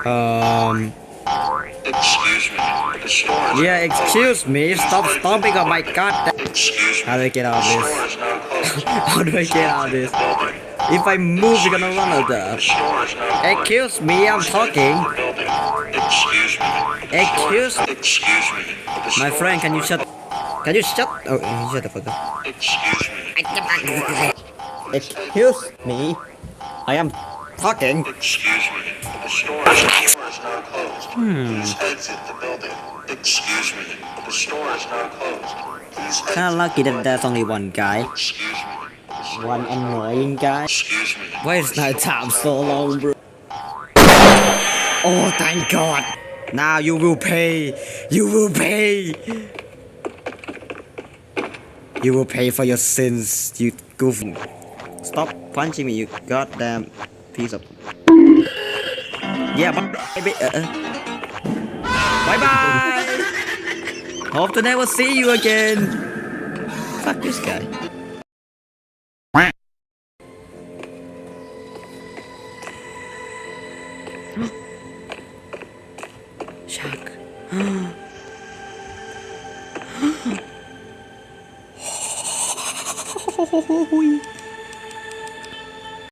Um. Excuse me. The store is Yeah, excuse me. Stop stomping on my god. Excuse me. How do I get out of The this? store is now closed. How do I get out of this? If I move, you're gonna run out The there. store is now closed. Excuse me, I'm talking. Excuse me. Excuse Excuse me. The my store friend, is can you now shut? closed. Can you shut? Oh, you shut the fuck up. Excuse me. Excuse me. I am talking. Excuse me. The store is now closed. Please exit the building. Excuse me. The store is now closed. Please exit. Kinda lucky that there's only one guy. Excuse me. The store One is now annoying guy. Excuse me. Why is night time so long, bro? Oh, thank God. Now you will pay. You will pay. You will pay for your sins, you goof. Stop punching me, you goddamn piece of. Yeah, baby. Bye bye. Hope to never see you again. Fuck this guy. Shark.